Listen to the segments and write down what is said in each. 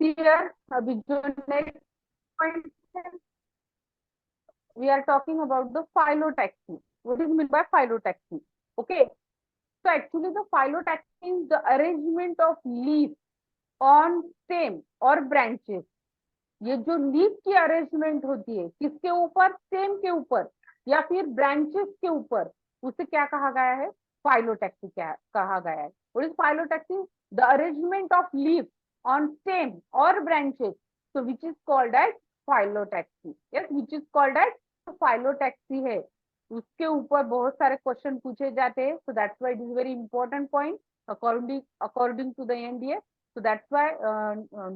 Clear. अभी जो next point है, we are talking about the phyllotaxy. What is mean by phyllotaxy? Okay, so actually the phyllotaxy is the arrangement of leaves on stem or branches. ये जो leaf की arrangement होती है किसके ऊपर? स्टेम के ऊपर या फिर ब्रांचेस के ऊपर, उसे क्या कहा गया है? फाइलोटैक्सी क्या कहा गया है? What is phyllotaxy? The arrangement of leaf on stem और branches, so which is called as phyllotaxy. Yes, which is called as phyllotaxy है. उसके ऊपर बहुत सारे क्वेश्चन पूछे जाते हैं, so that's why it is very important point according to the NDA. So that's why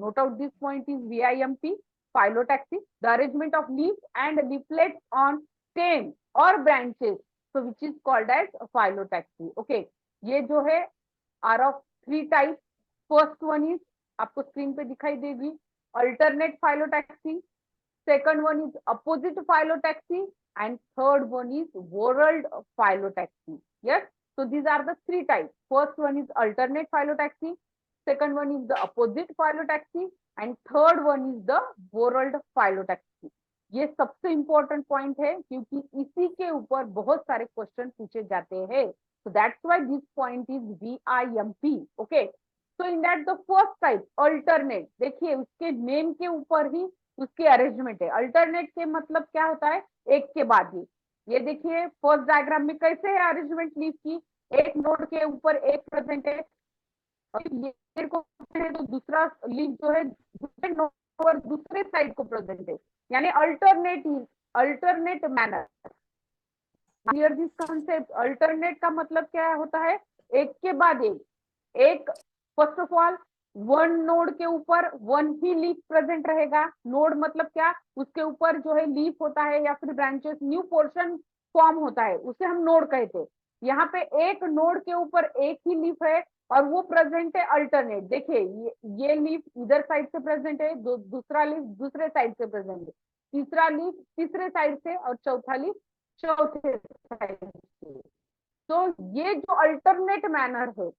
note out this point is VIMP, phyllotaxy, the arrangement of leaves and leaflets on stem or branches, so which is called as phyllotaxy. Okay, ये जो है are of three types. First one is आपको screen पे दिखाई देगी, alternate phyllotaxy. Second one is opposite phyllotaxy, and third one is whorled phyllotaxy. Yes, so these are the three types. First one is alternate phyllotaxy, second one is the opposite phyllotaxy, and third one is the whorled phyllotaxy. ये सबसे important point है क्योंकि इसी के ऊपर बहुत सारे question पूछे जाते हैं. So that's why this point is VIMP. Okay, so in that the first type alternate, देखिए उसके नेम के ऊपर ही उसकी अरेंजमेंट है. अल्टरनेट के मतलब क्या होता है? एक के बाद ही. ये देखिए फर्स्ट डायग्राम में कैसे है अरेंजमेंट लीफ की, एक नोड के ऊपर एक प्रेजेंट है, ये को है तो दूसरा लीफ जो है दूसरे नोड और दूसरे साइड को प्रेजेंट है, यानी alternate manner. Clear this concept? Alternate का मतलब क्या होता है? एक के बाद एक first of all one node के ऊपर वन ही लीफ प्रेजेंट रहेगा. नोड मतलब क्या? उसके ऊपर जो है लीफ होता है या फिर ब्रांचेस, न्यू पोर्शन फॉर्म होता है, उसे हम नोड कहते हैं. यहाँ पे एक नोड के ऊपर एक ही लीफ है और वो प्रेजेंट है अल्टरनेट. देखिए ये लीफ इधर साइड से प्रेजेंट है, दूसरा लीफ दूसरे साइड से प्रेजेंट है, तीसरा लीफ तीसरे साइड से और चौथा लीफ चौथे साइड से. तो ये जो अल्टरनेट मैनर है,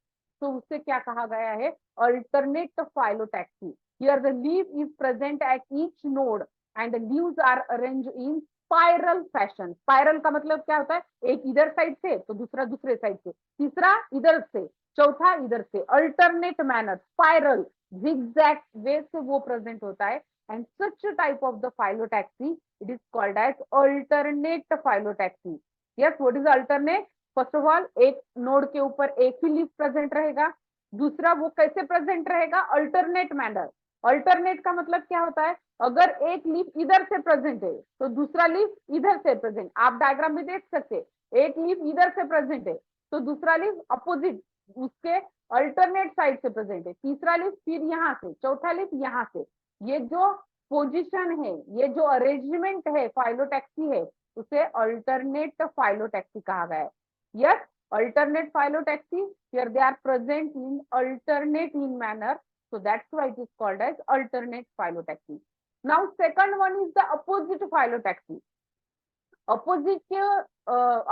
तो उससे क्या कहा गया है? Alternate phyllotaxy. Here the leaf is present at each node and the leaves are arrange in spiral fashion. Spiral का मतलब क्या होता है? एक इधर साइड से तो दूसरा दूसरे साइड से, तीसरा इधर से, चौथा इधर से. Alternate manner, spiral, zigzag way से वो प्रेजेंट होता है. And such type of the phyllotaxy it is called as alternate phyllotaxy. Yes, what is alternate? First of all एक नोड के ऊपर एक ही लीफ प्रेजेंट रहेगा. दूसरा वो कैसे प्रेजेंट रहेगा? Alternate manner. अल्टरनेट का मतलब क्या होता है? अगर एक लीफ इधर से प्रेजेंट है तो दूसरा लीफ इधर से प्रेजेंट. आप डायग्राम में देख सकते, एक लीफ इधर से प्रेजेंट है तो दूसरा लीफ अपोजिट उसके अल्टरनेट साइड से प्रेजेंट है, तीसरा लीफ फिर यहाँ से, चौथा लीफ यहाँ से. ये जो पोजिशन है, ये जो अरेंजमेंट है फाइलोटैक्सी है, उसे अल्टरनेट फाइलोटैक्सी कहा गया है. Yes, alternate phyllotaxy, here they are present in alternate in manner, so that's why it is called as alternate phyllotaxy. Now second one is the opposite phyllotaxy. Opposite के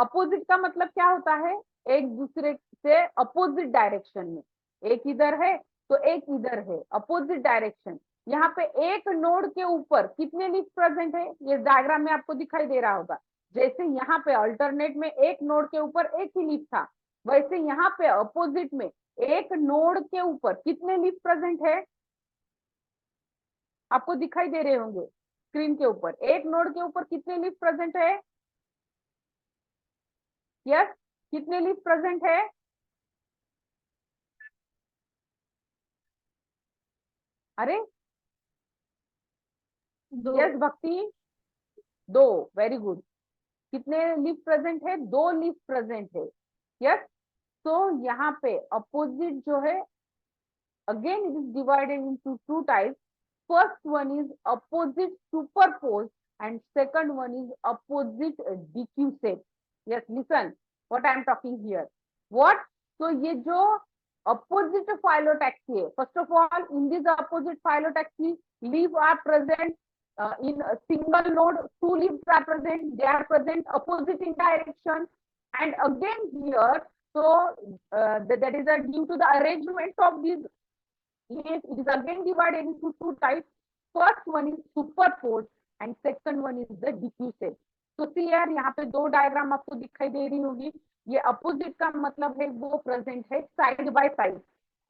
opposite का मतलब क्या होता है? एक दूसरे से अपोजिट डायरेक्शन में, एक इधर है तो एक इधर है, अपोजिट डायरेक्शन. यहाँ पे एक नोड के ऊपर कितने लीफ प्रेजेंट है? ये डायग्राम में आपको दिखाई दे रहा होगा. जैसे यहाँ पे अल्टरनेट में एक नोड के ऊपर एक ही लीफ था, वैसे यहाँ पे अपोजिट में एक नोड के ऊपर कितने लीफ प्रेजेंट है? आपको दिखाई दे रहे होंगे स्क्रीन के ऊपर. एक नोड के ऊपर कितने लीफ प्रेजेंट है? यस, कितने लीफ प्रेजेंट है? अरे यस भक्ति, दो. Very good. कितने लीफ प्रेजेंट है? दो लीफ प्रेजेंट है. यस, तो यहाँ पे अपोजिट जो है, again it is divided into two types. First one is opposite superpose and second one is opposite decussate. Yes, listen what I am talking here. What? So ये जो opposite phyllotaxy है, first of all in this opposite phyllotaxy leaves are present in a single node. Two leaves are present, they are present opposite in direction. And again here, so that is due to the arrangement of these it is again divided into two types. First one is superposed and second one is the diffuse. तो सी यार यहाँ पे दो diagram आपको दिखाई दे रही होगी. ये अपोजिट का मतलब है वो प्रेजेंट है साइड बाय साइड.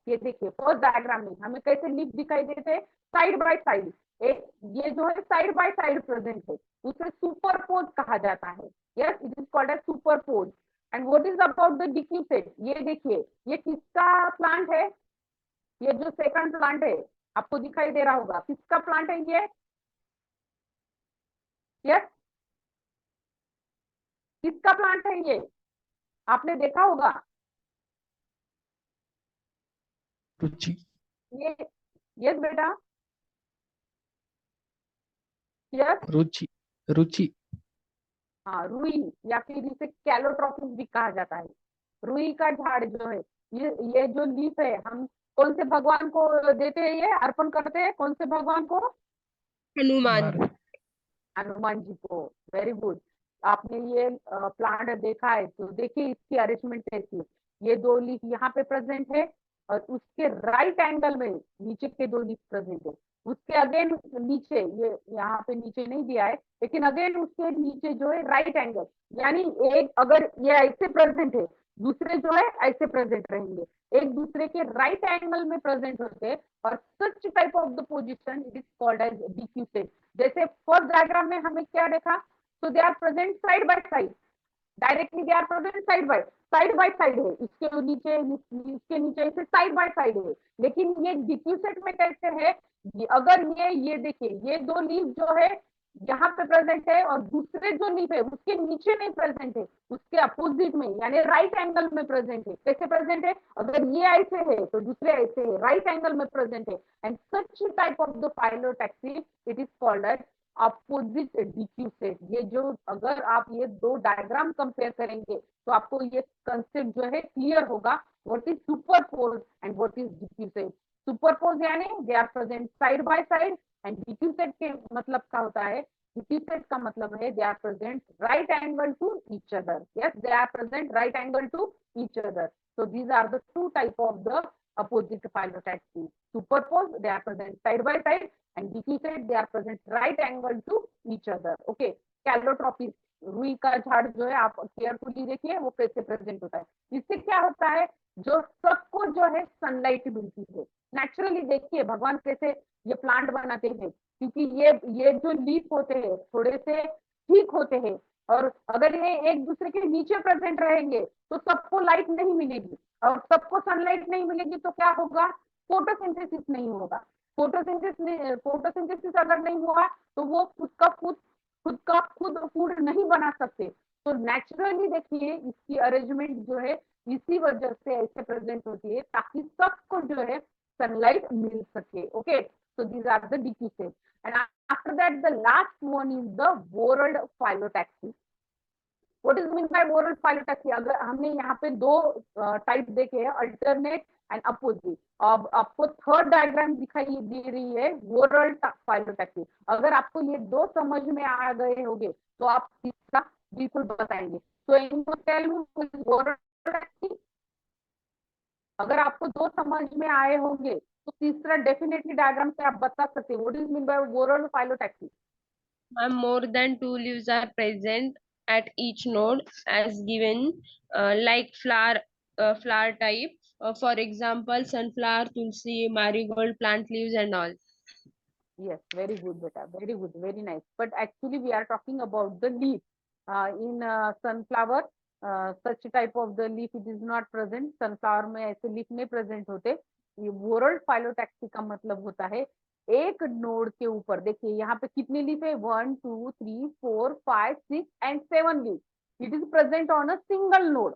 ये देखिए फर्स्ट डायग्राम में हमें कैसे लीफ दिखाई देते हैं साइड बाय साइड. ये जो है साइड बाय साइड प्रेजेंट है, उसे सुपरपोज कहा जाता है. Yes, it is called as superpose. And what is about the diffused? ये देखिए ये किसका प्लांट है? ये जो सेकंड प्लांट है आपको दिखाई दे रहा होगा, किसका प्लांट है ये? यस, किसका प्लांट है ये? आपने देखा होगा. रुचि. ये यस बेटा. यस. रुचि. रुचि. हाँ, रुई या फिर इसे कैलोट्रोपिस भी कहा जाता है. रुई का झाड़ जो है, ये जो लीफ है, हम कौन से भगवान को देते हैं? ये अर्पण करते हैं कौन से भगवान को? हनुमान. हनुमान जी को. Very good. आपने ये प्लांट देखा है तो देखिए इसकी अरेंजमेंट कैसी है. ये दो लीफ यहाँ पे प्रेजेंट है और उसके राइट एंगल में नीचे के दो लीफ प्रेजेंट है. उसके अगेन नीचे, ये यहाँ पे नीचे नहीं दिया है लेकिन अगेन उसके नीचे जो है राइट एंगल, यानी एक अगर ये ऐसे प्रेजेंट है, दूसरे जो है ऐसे प्रेजेंट रहेंगे, एक दूसरे के राइट एंगल में प्रेजेंट होते हैं. और such type of the position it is called as diffused. जैसे फर्स्ट डायग्राम में हमें क्या देखा? So they are present side by side. Directly they are present side by side है. इसके नीचे से साइड बाय साइड है. लेकिन ये डिफ्यूसेड में कैसे है? अगर ये देखिए ये दो लीफ जो है यहाँ पे प्रेजेंट है और दूसरे जो लीफ है उसके नीचे नहीं प्रेजेंट है, उसके अपोजिट में यानी राइट एंगल में प्रेजेंट है. कैसे प्रेजेंट है? अगर ये ऐसे है तो दूसरे ऐसे है, राइट एंगल में प्रेजेंट है. And such type of the phyllotaxy it is called as opposite diffused. ये जो अगर आप ये दो डायग्राम कंपेयर करेंगे तो आपको ये कंसेप्ट जो है क्लियर होगा. What is superpose and what is diffused? Superpose यानी they are present side by side. And diffused के मतलब क्या होता है? डिफ्यूसेड का मतलब है they are present right angle to each other. Yes, they are present right angle to each other. So these are the two type of the opposite phyllotaxy. Superposed, they are present side by side, and diffused, they are present right angle to each other. Okay. Calotropis, रुई का झाड़ जो है आप carefully देखिए वो कैसे present होता है. इससे क्या होता है? जो सबको जो है सनलाइट मिलती है. नेचुरली देखिए भगवान कैसे ये प्लांट बनाते हैं, क्योंकि ये जो लीफ होते हैं थोड़े से ठीक होते हैं, और अगर ये एक दूसरे के नीचे प्रेजेंट रहेंगे तो सबको लाइट नहीं मिलेगी, और सबको सनलाइट नहीं मिलेगी तो क्या होगा? फोटोसिंथेसिस नहीं होगा. फोटोसिंथेसिस अगर नहीं हुआ तो वो खुद फूड नहीं बना सकते. तो नेचुरली देखिए इसकी अरेंजमेंट जो है इसी वजह से ऐसे प्रेजेंट होती है ताकि सबको जो है सनलाइट मिल सके. Okay, so these are the diffuses. And after that the last one is the whorled phyllotaxy. What is mean by whorled phyllotaxy? अगर हमने यहाँ पे दो टाइप देखे हैं, अल्टरनेट एंड अपोजिट. अब आपको थर्ड डायग्राम दिखाई दे रही है whorled phyllotaxy. अगर आपको ये दो समझ में आ गए होंगे तो आप तीसरा बिल्कुल बताएंगे. So इनको टेल मी whorled phyllotaxy. अगर आपको दो समझ में आए होंगे तो तीसरा डेफिनेटली डायग्राम से आप बता सकते हैं. What is mean bye whorled phyllotaxy? More than two leaves are present at each node as given, like flower type. For example, sunflower, tulsi, marigold, plant leaves, and all. Yes, very good beta, very good, very nice. But actually we are talking about the leaf. In sunflower such type of the leaf it is not present. Sunflower में ऐसे leaf नहीं present होते. ये whorled phyllotaxy का मतलब होता है एक नोड के ऊपर. देखिए यहाँ पे कितनी लीफ है? 1 2 3 4 5 6 and 7 leaf. It is present on a single node.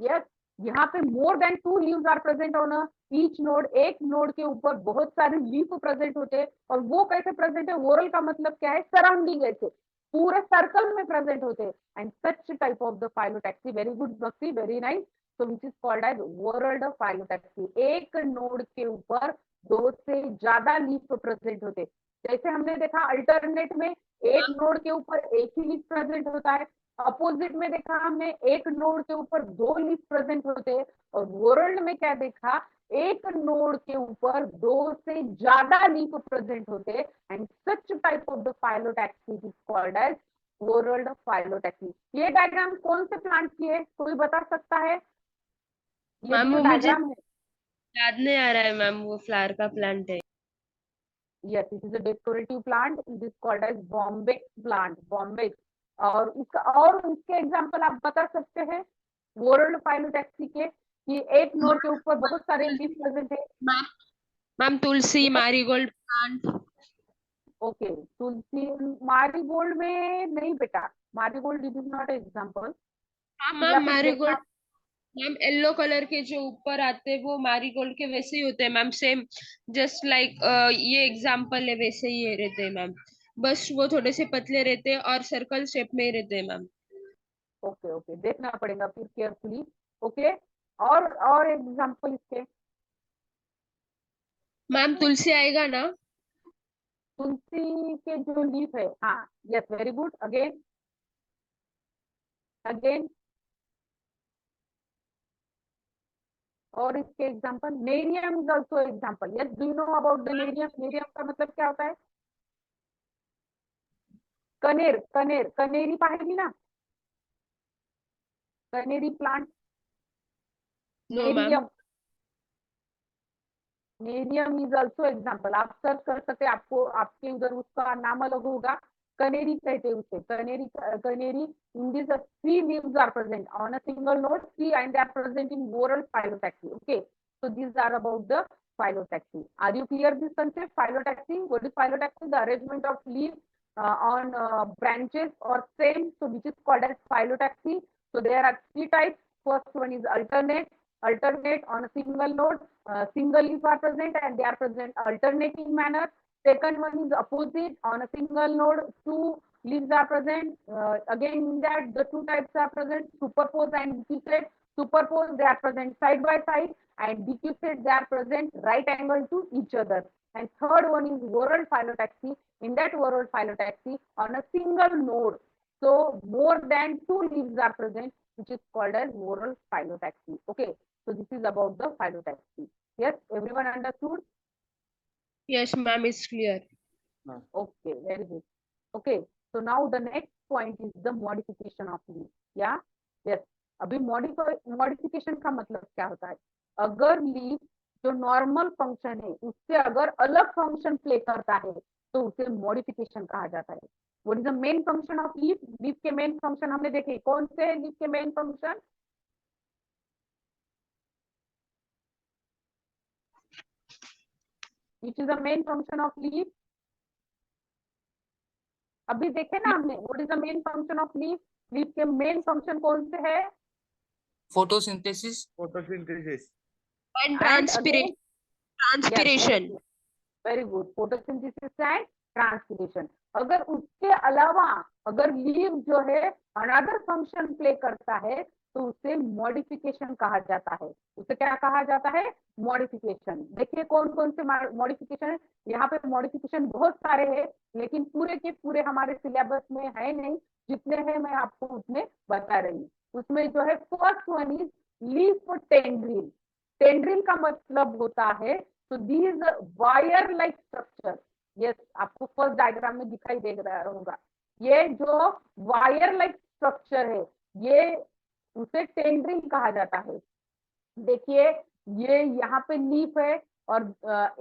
Yes, यहाँ पे more than two leaves are present on each node. एक नोड के ऊपर बहुत सारे लीफ प्रेजेंट होते हैं. और वो कैसे प्रेजेंट है? ओरल का मतलब क्या है? सराउंडिंग, ऐसे पूरे सर्कल में प्रेजेंट होते हैं. And such type of the phyllotaxy. Very good Bhakti, very nice. So which is called as whorled phyllotaxy. एक नोड के ऊपर दो से ज्यादा लीफ प्रेजेंट होते. जैसे हमने देखा अल्टरनेट में एक नोड के ऊपर एक ही लीफ प्रेजेंट होता है. अपोजिट में देखा हमने एक नोड के ऊपर दो लीफ प्रेजेंट होते हैं. और whorled में क्या देखा? एक नोड के ऊपर दो से ज्यादा लीफ प्रेजेंट होते हैं, and such type of the phyllotaxy is called as whorled phyllotaxy. ये डायग्राम कौन से प्लांट की है, कोई बता सकता है? ये मैम जो वो मुझे डायग्राम है, याद नहीं आ रहा है मैम, वो फ्लावर का प्लांट है। yes, it is a decorative plant. It is called as Bombay plant, Bombay। और इसका और इसके एग्जांपल आप बता सकते हैं वोरल्ड फाइलोटैक्सी के, कि एक नोड के ऊपर बहुत सारे लीफ प्रेजेंट है। मैम मैम तुलसी, Yes, मैरीगोल्ड प्लांट। ओके, तुलसी मारीगोल्ड में नहीं बेटा, marigold it is not example. हाँ या मैम फिर देखना, मैरीगोल्ड। मैम येलो कलर के जो ऊपर आते हैं वो मैरीगोल्ड के वैसे ही होते हैं मैम, सेम जस्ट लाइक ये एग्जाम्पल है, वैसे ही ये रहते हैं मैम। बस वो थोड़े से पतले रहते हैं और सर्कल शेप में ही रहते हैं मैम। ओके ओके, देखना पड़ेगा फिर केयरफुली। ओके, और एग्जांपल इसके, मैम तुलसी आएगा ना? तुलसी के जो लीफ है, हाँ, yes, very good, again again. और इसके example, nerium is also example. Yes, do you know about the nerium? Nerium का मतलब क्या होता है? कनेर, कनेर, कनेरी पाहिली ना, कनेरी plant, no ma'am. Nerium, nerium is also example. आप सर्च कर सकते हैं, आपको आपके उधर उसका नाम अलग होगा, कनेरी कहते हैं उसे, कनेरी, कनेरी। In this three leaves are present on a single node, three, and they are present in whorl phyllotaxy. Okay, so these are about the phyllotaxy. Are you clear this concept? Phyllotaxy, what is phyllotaxy? The arrangement of leaves on branches or stems, so which is called as phyllotaxy. So there are three types. First one is alternate, alternate on a single node, single leaves are present and they are present alternating manner. Second one is opposite, on a single node two leaves are present, again in that the two types are present, superpose and diffuse. Superpose, they are present side by side, and diffuse, they are present right angle to each other. And third one is whorled phyllotaxy. In that whorled phyllotaxy, on a single node, so more than two leaves are present, which is called as whorled phyllotaxy. Okay, so this is about the phyllotaxy. Yes, everyone understood? Yes ma'am, is clear. Okay, very good. Okay, so now the next point is the modification of leaf. Yeah, yes. अभी modification का मतलब क्या होता है? अगर leaf जो normal function है उससे अगर अलग फंक्शन प्ले करता है तो उसे मॉडिफिकेशन कहा जाता है। What is the main function of leaf? Leaf के मेन फंक्शन हमने देखे, कौन से है लीफ के main function? Which is the main function of leaf? अभी देखे ना हमने, what is the main function of leaf? Leaf के मेन फंक्शन कौन से है? photosynthesis, and And again, yes, transpiration. very good, photosynthesis and transpiration. अगर उसके अलावा अगर लीव जो है अनदर फंक्शन प्ले करता है तो उसे मॉडिफिकेशन कहा जाता है। उसे क्या कहा जाता है? मॉडिफिकेशन। देखिए कौन कौन से मॉडिफिकेशन है यहाँ पे। मॉडिफिकेशन बहुत सारे हैं, लेकिन पूरे के पूरे हमारे सिलेबस में है नहीं, जितने हैं मैं आपको उतने बता रही हूँ। उसमें जो है first one is leaf tendril. Tendril का मतलब होता है, तो these wire like structure, yes, आपको फर्स्ट डायग्राम में दिखाई दे रहा होगा, ये जो वायर लाइक स्ट्रक्चर है ये उसे टेंड्रिल कहा जाता है। देखिए ये यहाँ पे लीफ है और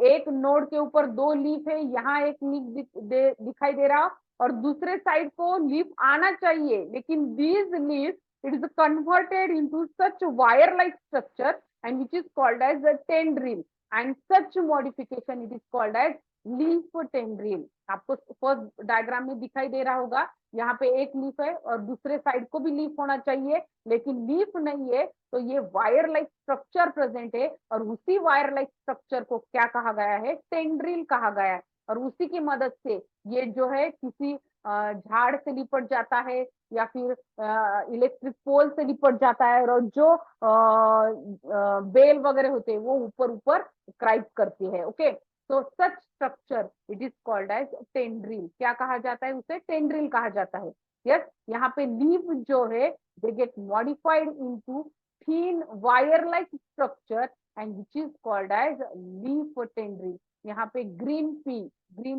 एक नोड के ऊपर दो लीफ है, यहाँ एक लीफ दिखाई दे रहा और दूसरे साइड को लीफ आना चाहिए, लेकिन these leaf it is converted into such wire like structure and which is called as a tendril, and such modification it is called as leaf tendril। आपको फर्स्ट डायग्राम में दिखाई दे रहा होगा, यहाँ पे एक लीफ है और दूसरे साइड को भी लीफ होना चाहिए, लेकिन लीफ नहीं है, तो ये वायर लाइक स्ट्रक्चर प्रेजेंट है और उसी वायर लाइक स्ट्रक्चर को क्या कहा गया है? टेंड्रिल कहा गया है। और उसी की मदद से ये जो है किसी झाड़ से लिपट जाता है या फिर इलेक्ट्रिक पोल से लिपट जाता है, और जो बेल वगैरह होते हैं वो ऊपर ऊपर क्राइप करती है। ओके, तो such structure it is called as tendril. क्या कहा जाता है? उसे टेंड्रिल कहा जाता है। यस, यहाँ पे लीफ जो है they get modified into thin wire like structure and which is called as leaf tendril. यहाँ पे ग्रीन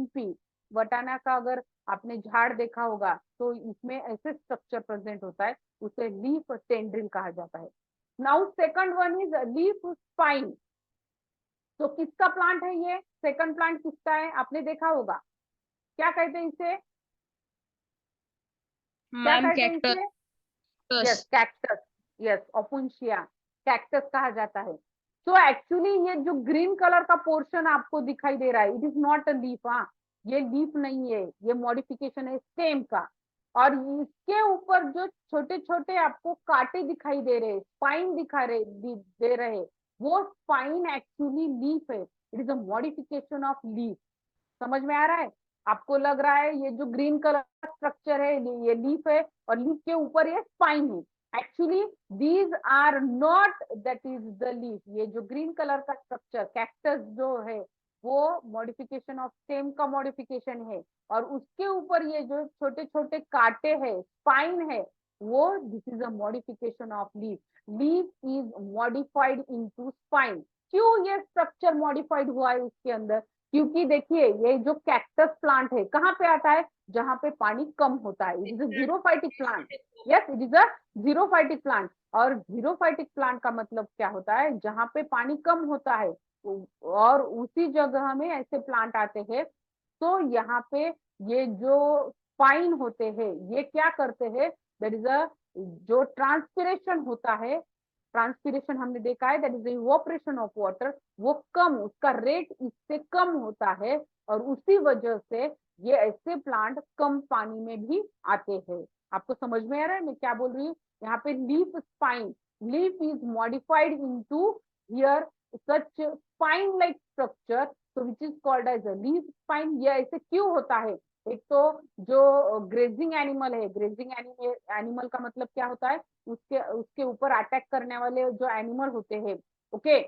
पी बटाना का अगर आपने झाड़ देखा होगा तो इसमें ऐसे स्ट्रक्चर प्रेजेंट होता है, उसे लीफ टेंड्रिल कहा जाता है। Now second one is leaf spine. तो किसका प्लांट है ये? सेकंड प्लांट किसका है? आपने देखा होगा, क्या कहते हैं इसे? क्या मैम कहते हैं कैक्टस। इसे? Yes, cactus. Yes, opuntia cactus कहा जाता है। तो एक्चुअली ये जो ग्रीन कलर का पोर्शन आपको दिखाई दे रहा है, it is not a leaf. हाँ, ये लीफ नहीं है, ये मॉडिफिकेशन है स्टेम का। और इसके ऊपर जो छोटे छोटे आपको कांटे दिखाई दे रहे, स्पाइन दे रहे, वो स्पाइन एक्चुअली लीफ है। It is a modification of leaf. समझ में आ रहा है? आपको लग रहा है ये जो ग्रीन कलर स्ट्रक्चर है ये लीफ है और लीफ के ऊपर ये स्पाइन है। Actually these are not that is the leaf. ये जो ग्रीन कलर का स्ट्रक्चर कैक्टस जो है वो मॉडिफिकेशन ऑफ स्टेम का मॉडिफिकेशन है, और उसके ऊपर ये जो छोटे छोटे कांटे हैं, स्पाइन है, वो this is a modification of leaf. Leaf is modified into spine. क्यों ये स्ट्रक्चर मॉडिफाइड हुआ है इसके अंदर? क्योंकि देखिए ये जो कैक्टस प्लांट है कहाँ पे आता है? जहां पे पानी कम होता है। It is a xerophytic plant. Yes, it is a xerophytic plant. और जीरोफाइटिक प्लांट का मतलब क्या होता है? जहां पे पानी कम होता है और उसी जगह में ऐसे प्लांट आते हैं। तो यहाँ पे ये जो स्पाइन होते हैं ये क्या करते हैं? दैट इज अ जो ट्रांसपिरेशन होता है, ट्रांसपिरेशन हमने देखा है, that is evaporation of water, वो कम, उसका रेट इससे कम होता है, और उसी वजह से ये ऐसे प्लांट कम पानी में भी आते हैं। आपको समझ में आ रहा है मैं क्या बोल रही हूँ? यहाँ पे leaf spine, leaf is modified into here such spine like structure, so which is called as a leaf spine। ये ऐसे क्यों होता है? एक तो जो ग्रेजिंग एनिमल है, ग्रेजिंग एनिमल का मतलब क्या होता है? उसके उसके ऊपर अटैक करने वाले जो एनिमल होते हैं, ओके,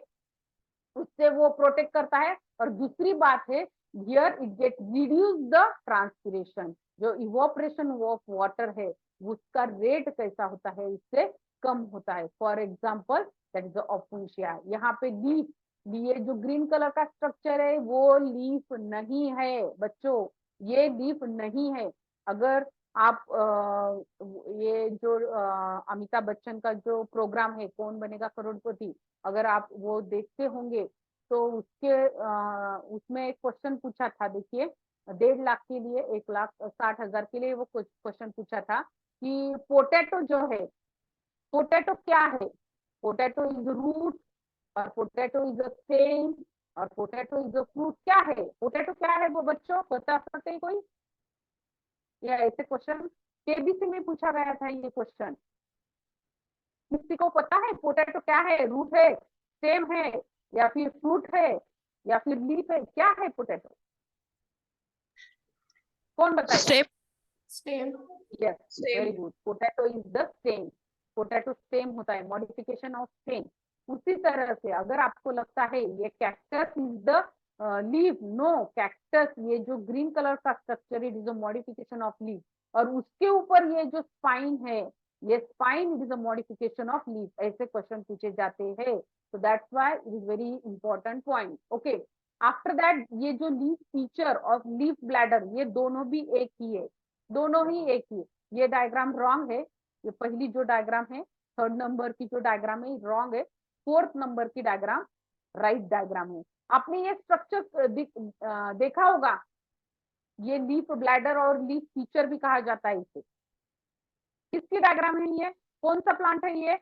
उससे वो प्रोटेक्ट करता है। और दूसरी बात है, here it get reduce the transpiration, जो इवोपरेशन ऑफ वाटर है उसका रेट कैसा होता है? इससे कम होता है। For example that is opuntia. यहाँ पे लीफ, ये जो ग्रीन कलर का स्ट्रक्चर है वो लीफ नहीं है बच्चों, ये लीफ नहीं है। अगर आप ये जो अमिताभ बच्चन का जो प्रोग्राम है कौन बनेगा करोड़पति, अगर आप वो देखते होंगे तो उसमें एक क्वेश्चन पूछा था, देखिए 1.5 लाख के लिए, 1,60,000 के लिए वो कुछ क्वेश्चन पूछा था कि पोटैटो जो है, पोटैटो क्या है? पोटैटो इज रूट, और पोटैटो इज अ स्टेम, और पोटैटो इज अ फ्रूट। क्या है पोटैटो? क्या है वो बच्चों, बता सकते हैं कोई? या ऐसे क्वेश्चन केबीसी में पूछा गया था ये क्वेश्चन। किसी को पता है पोटैटो क्या है? रूट है, स्टेम है, या फिर फ्रूट है, या फिर लीफ है? क्या है पोटैटो? कौन बताएगा? Stem. Yes, very good, potato is the stem. Potato stem होता है, मॉडिफिकेशन ऑफ स्टेम। उसी तरह से अगर आपको लगता है ये cactus is the leaf, no, cactus ये जो ग्रीन कलर का structure it is a modification of leaf, और उसके ऊपर ये जो स्पाइन है, ये spine it is a modification of leaf. ऐसे क्वेश्चन पूछे जाते हैं। so that's why it is very important point, okay। After that ये जो लीफ फीचर और लीफ ब्लैडर ये दोनों भी एक ही है, दोनों ही एक ही। ये डायग्राम रॉन्ग है, ये पहली जो डायग्राम है, 3rd नंबर की जो डायग्राम है रॉन्ग है, 4th नंबर की डायग्राम राइट डायग्राम है। आपने ये स्ट्रक्चर देखा होगा, ये लीफ ब्लैडर और लीफ फीचर भी कहा जाता है इसे। किसकी डायग्राम है ये? कौन सा प्लांट है ये?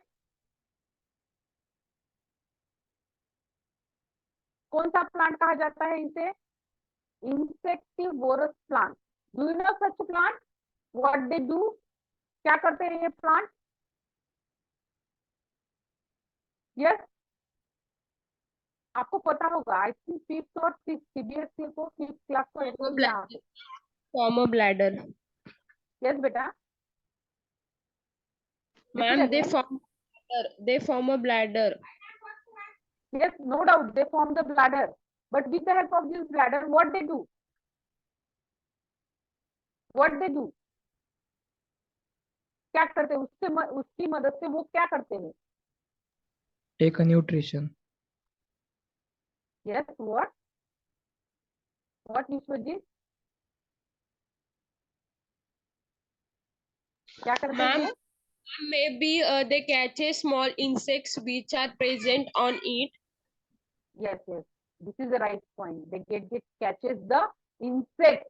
कौन सा प्लांट कहा जाता है इसे? Insectivorous plant. Do you know such plant? What they do? क्या करते हैं ये प्लांट? यस, आपको पता होगा, आई थिंक 5th और 6th सीबीएसई को 5th क्लास को ऐसे ही यहाँ। Form a bladder. यस बेटा, ma'am again. they form a bladder. Yes, no doubt they form the bladder, but with the help of this bladder what they do? What they do? क्या करते हैं उससे? उसकी मदद से वो क्या करते हैं? Take a nutrition. Yes, what Vishwajit, क्या करते हैं Ma'am, ये? maybe they catch a small insects which are present on it. Yes, this is the right point. They get catches the insect.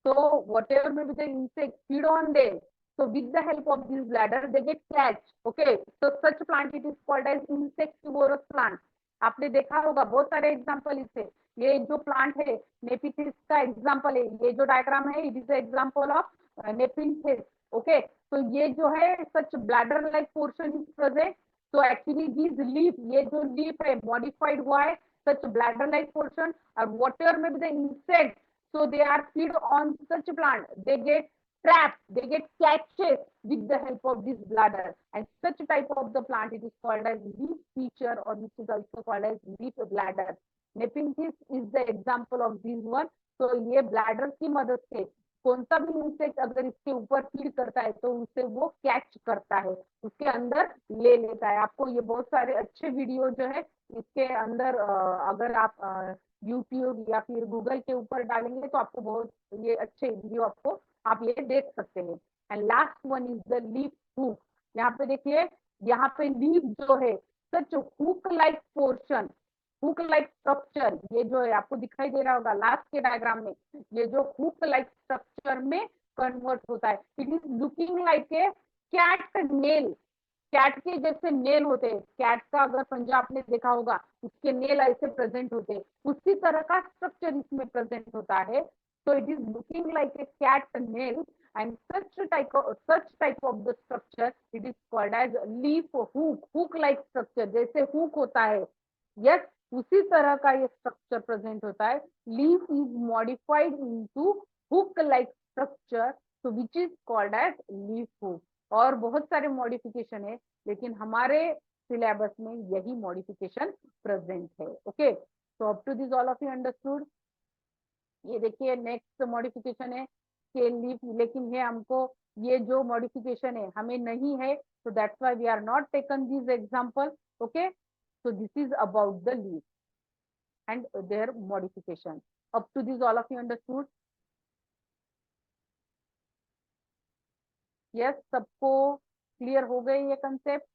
So whatever may be the insect feed on them. So with the help of this bladder, they get catch. Okay, so such plant it is called as insectivorous plant. आपने देखा होगा बहुत सारे example इसे, ये जो plant है नेपिथिस का एग्जाम्पल है, ये जो डायग्राम है it is example of nepenthes. Okay, तो ये जो है such bladder like portion is present. तो एक्चुअली दिस लीफ, ये जो लीफ है मॉडिफाइड हुआ है such bladder like portion, or whatever may be the insect, so they are feed on such plant, they get trapped, they get catches with the help of this bladder, and such type of the plant it is called as leaf feature, or which is also called as leaf bladder. Nepenthes is the example of this one. तो ये bladder की मदद से कौन सा भी insect अगर इसके ऊपर फीड करता है तो उसे वो कैच करता है, उसके अंदर ले लेता है. आपको ये बहुत सारे अच्छे वीडियो जो है इसके अंदर अगर आप यूट्यूब या फिर गूगल के ऊपर डालेंगे तो आपको बहुत ये अच्छे वीडियो आपको आप ये देख सकते हैं. And last one is the leaf hook. यहाँ पे देखिए, यहाँ पे लीफ जो है such hook like portion, hook like structure, ये जो है आपको दिखाई दे रहा होगा लास्ट के डायग्राम में, ये जो हुक लाइक स्ट्रक्चर में कन्वर्ट होता है. It is looking like a cat nail. Cat के जैसे नेल होते हैं, कैट का अगर पंजा आपने देखा होगा उसके नेल ऐसे प्रेजेंट होते हैं, उसी तरह का स्ट्रक्चर इसमें प्रेजेंट होता है. तो it is looking like a cat nail, and such type of the structure it is called as leaf hook like structure. जैसे हुक होता है, यस, उसी तरह का ये स्ट्रक्चर प्रेजेंट होता है. Leaf is modified into hook like structure, so which is called as leaf hook. और बहुत सारे मॉडिफिकेशन है, लेकिन हमारे सिलेबस में यही मॉडिफिकेशन प्रेजेंट है. Okay, so up to this all of you understood. ये देखिए नेक्स्ट मॉडिफिकेशन है स्केल लीफ, लेकिन ये हमको ये जो मॉडिफिकेशन है हमें नहीं है, so that's why we are not taken this example. Okay, so this is about the leaf and their modification. Up to this all of you understood? Yes, सबको क्लियर हो गए ये कंसेप्ट?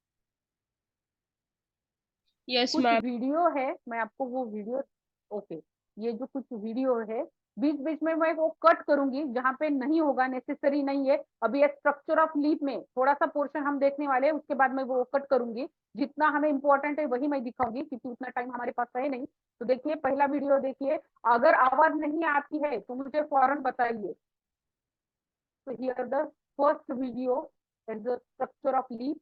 Yes, कुछ ma'am. Video है, मैं आपको वो video, okay, ये जो कुछ वीडियो है बीच बीच में मैं वो कट करूंगी जहां पे नहीं होगा, नेसेसरी नहीं है. अभी स्ट्रक्चर ऑफ लीफ में थोड़ा सा पोर्शन हम देखने वाले हैं, उसके बाद मैं वो कट करूंगी. जितना हमें इंपॉर्टेंट है वही मैं दिखाऊंगी क्योंकि उतना टाइम हमारे पास है नहीं. तो देखिए पहला वीडियो देखिए, अगर आवाज नहीं आती है तो मुझे फौरन बताइए. तो here the first video is the structure of leaf.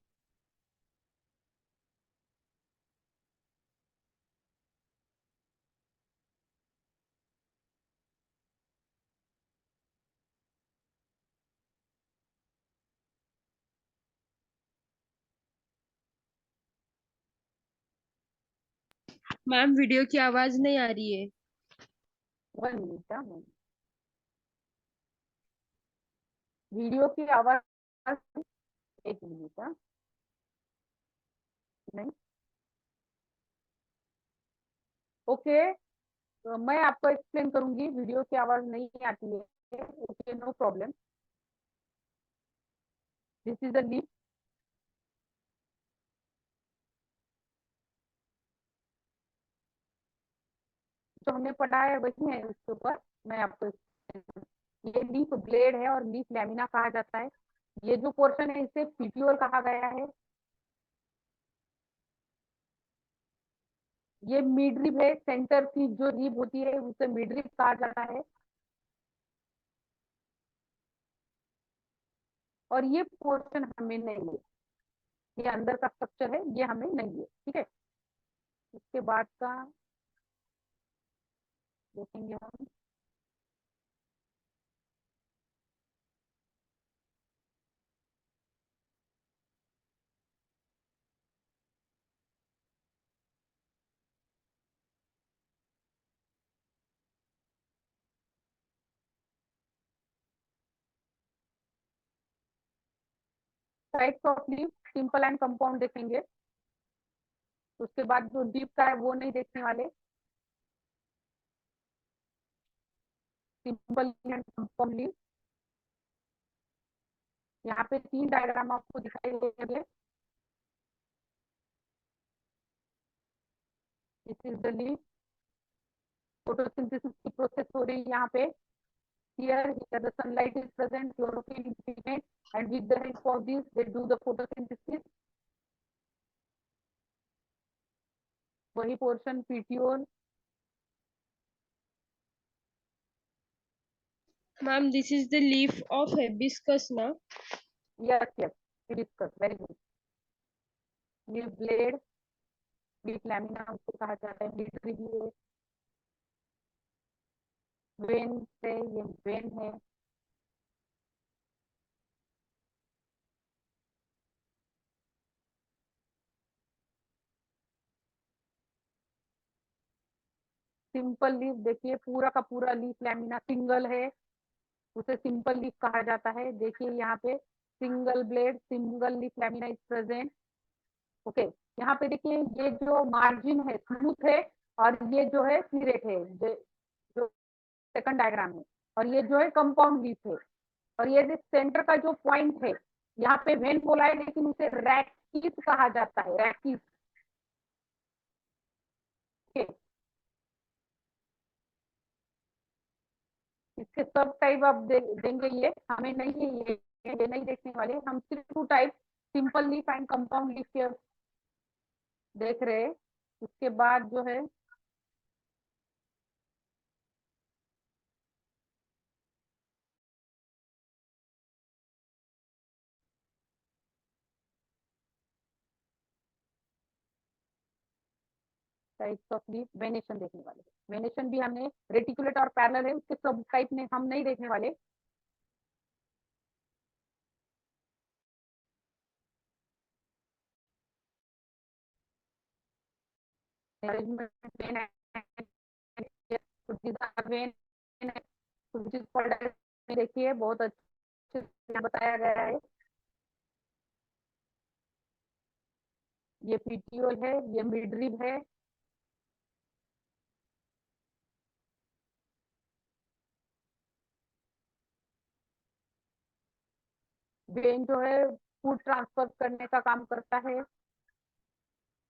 Ma'am video की आवाज नहीं आ रही है. 1 मिनट, वीडियो की आवाज 1 मिनट, नहीं, ओके, तो मैं आपको एक्सप्लेन करूंगी. वीडियो की आवाज नहीं आती है, okay, no problem. This is the leaf. जो हमने पढ़ा है वही है, उसके ऊपर मैं आपको ये लीफ ब्लेड है और लीफ लैमिना कहा जाता है. ये जो पोर्शन है इसे पीटियोल कहा गया है. ये मिड रिब है, सेंटर की जो रिब होती है उसे मिड रिब कहा जाता है. और ये पोर्शन हमें नहीं है, ये अंदर का स्ट्रक्चर है, ये हमें नहीं है. ठीक है, उसके बाद का देखेंगे हम. Types of leaf simple and compound देखेंगे, उसके बाद जो डीप का है वो नहीं देखने वाले. Simple and compound leaf. यहाँ पे 3 डायग्राम आपको दिखाई देंगे। This is the leaf, photosynthesis की प्रोसेस हो रही है यहाँ पे। Here the sunlight is present, chlorophyll is pigment, and with the help of this, they do the photosynthesis. वही portion petiole. Ma'am, this is the leaf of hibiscus now. Yes, yes, hibiscus, very good. Leaf blade, leaf lamina उसको कहा जाता है, military भी है। Vein से ये vein है। सिंपल लीफ देखिए, पूरा का पूरा लीफ लैमिना सिंगल है, उसे सिंपल लीफ कहा जाता है। देखिए यहाँ पे single blade, single leaf lamina is present. Okay, यहाँ पे देखिए ये जो मार्जिन है स्मूथ है, और ये जो है सीरेट है, जो सेकंड डायग्राम है, और ये जो है कंपाउंड लीफ है। और ये सेंटर का जो पॉइंट है, यहाँ पे वेन बोला है, लेकिन उसे रैकिस कहा जाता है, रैकिस। इसके सब टाइप आप देंगे, ये हमें नहीं है, ये नहीं देखने वाले हम, सिर्फ 2 type simple leaf and compound leaf के देख रहे हैं। उसके बाद जो है टाइप्स ऑफ लीफ, वेनेशन देखने वाले। वेनेशन भी हमने रेटिकुलेट और पैरेलल है, उसके सब टाइप में हम नहीं देखने वाले। देखिए बहुत अच्छे से बताया गया है। ये पीटीओल है, ये मिडरिब है। वेन जो है फूड ट्रांसफर करने का काम करता है।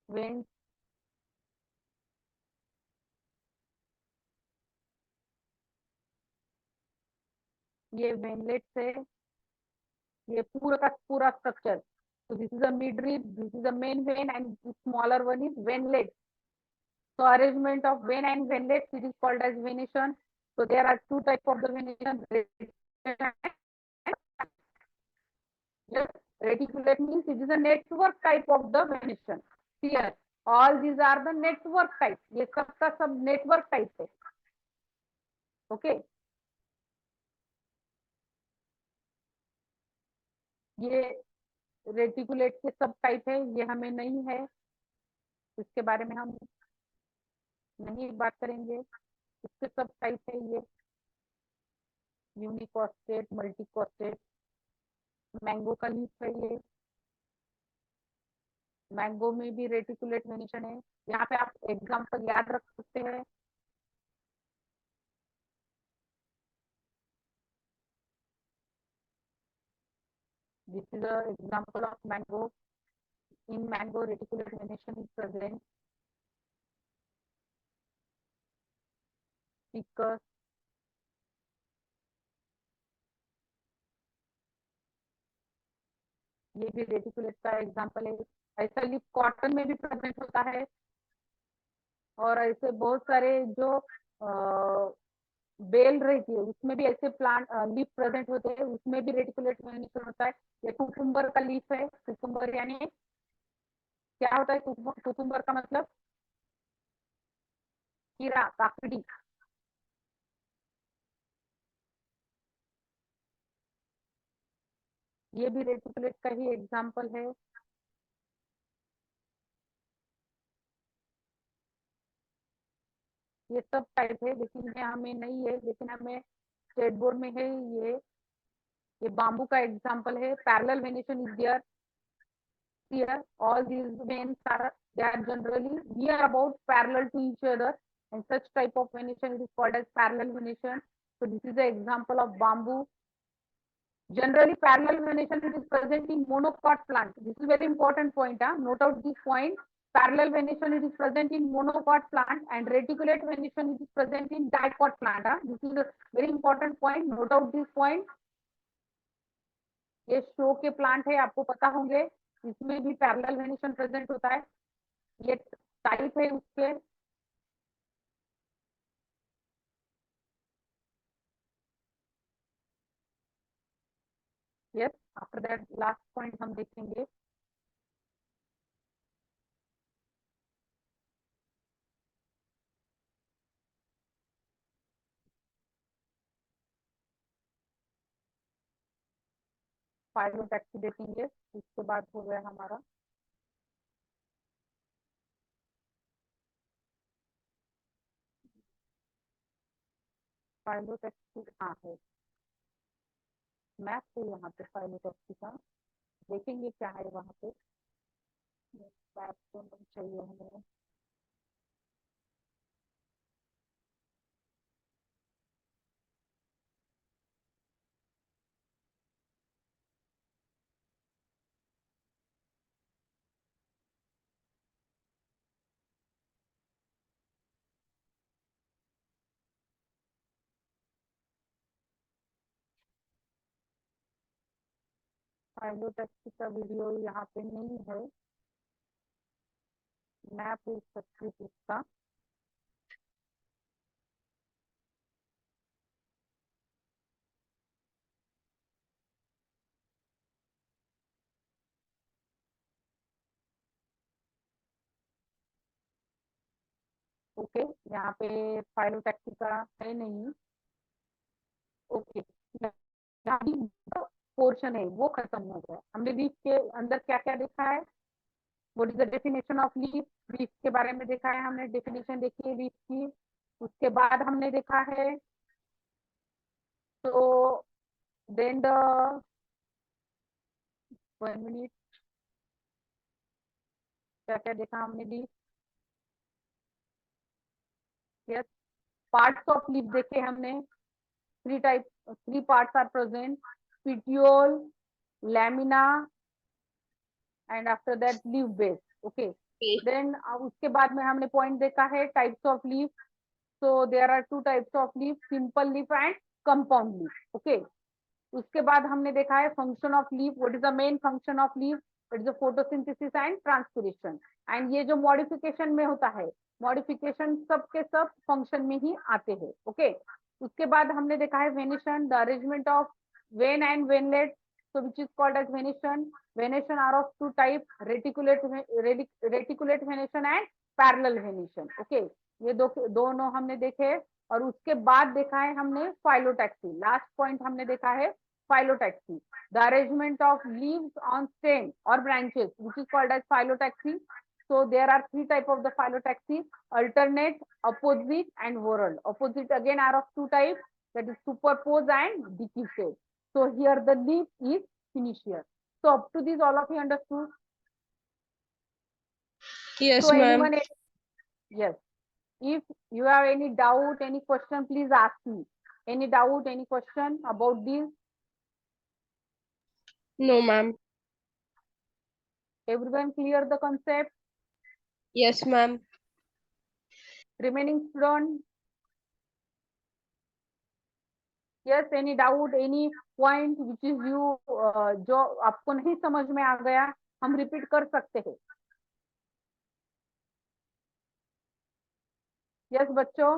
वेन ये वेनलेट है, ये पूरा का पूरा structure. So this is a midrib, this is the main vein, and the smaller one is venlet. So arrangement of vein and venlet, it is called as venation. So there are 2 types of the venation. Reticulate means it is a network type of the venation. Here, all these are the network type. ये सब का सब network type है. Okay. ये reticulate के सब type है, ये हमें नहीं है, इसके बारे में हम नहीं बात करेंगे। इसके सब टाइप है, ये यूनिकोस्टेट, मल्टीकोस्टेट, मैंगो का लीफ है। ये मैंगो में भी रेटिकुलेट वेनिशन है। यहाँ पे आप एग्जांपल याद रख सकते हैं। This is a example of mango. In mango reticulate venation is present. Ficus, ये भी रेटिकुलेट का एग्जांपल है। ऐसा लीफ कॉटन में भी प्रेजेंट होता है, और ऐसे बहुत सारे जो बेल रहती है उसमें भी ऐसे प्लांट लीफ प्रेजेंट होते हैं, उसमें भी रेटिकुलेट वेनिशन होता है। ये कुकुम्बर का लीफ है। कुकुम्बर यानी क्या होता है? कुकुम्बर का मतलब कीड़ा, काकड़ी। ये भी रेटिकुलेट का ही एग्जांपल है। ये सब टाइप है, लेकिन ये हमें नहीं है, लेकिन हमें स्टेट बोर्ड में है। ये बाम्बू का एग्जांपल है। Parallel venation is there. Here all these veins are, they are generally near about parallel to each other, and such type of venation is called as parallel venation. So this is the example of bamboo. Generally, parallel venation it is present in monocot plant. This is very important point. Note out this point. Parallel venation it is present in monocot plant and reticulate venation it is present in dicot plant. This is a very important point. Note out this point. ये show के plant है, आपको पता होंगे, इसमें भी parallel venation present होता है. ये टाइप है उसके. Yes, after that last point हम देखेंगे. फाइलोटैक्सी देखेंगे, उसके बाद हो गया हमारा फाइलोटैक्सी. हाँ है मैप है यहाँ पे फाइलोटैक्सी का, देखेंगे क्या है वहाँ पे. मैप तो नहीं चाहिए हमें. फाइलोटैक्सी का वीडियो यहाँ पे नहीं है. मैप इज सक्सेस इसका. ओके, यहाँ पे फाइलोटैक्सी का है नहीं. ओके, पोर्शन है वो खत्म हो गया. हमने लीफ के अंदर क्या क्या देखा है. What is the definition of leaf. Leaf के बारे में देखा है हमने, डेफिनेशन देखी है लीफ की. उसके बाद हमने देखा है तो देन द 1 मिनट क्या क्या देखा हमने leaf. Yes, parts of leaf देखे हमने. 3 parts are present: petiole, lamina, and after that leaf base. Okay. Then उसके बाद में हमने पॉइंट देखा है types of leaf. So there are 2 types of leaf: simple leaf and compound leaf. Okay. उसके बाद हमने देखा है function of leaf. What is the main function of leaf. It is photosynthesis and transpiration. And ये जो modification में होता है, मॉडिफिकेशन सब के सब फंक्शन में ही आते हैं. ओके. उसके बाद हमने देखा है venation, the arrangement of vein and veinlet. so which is called as venation. Venation are of 2 types: reticulate venation and parallel venation. Okay, ये दोनों हमने देखे. और उसके बाद देखा है हमने फाइलोटैक्सी. लास्ट पॉइंट हमने देखा है phyllotaxy, the arrangement of leaves on stem और branches which is called as phyllotaxy. So there are 3 type of the phyllotaxy: alternate, opposite and whorled. Opposite again are of 2 types, that is superpose and decussated. So here the leaf is finicious. So up to this all of you understood? Yes, So ma'am. anyone, yes, if you have any doubt, any question, please ask me. Any doubt, any question about this? No, ma'am. Everyone clear the concept? Yes, ma'am. Remaining student? Yes, any doubt, any point which is you जो आपको नहीं समझ में आ गया, हम repeat कर सकते हैं. यस बच्चों,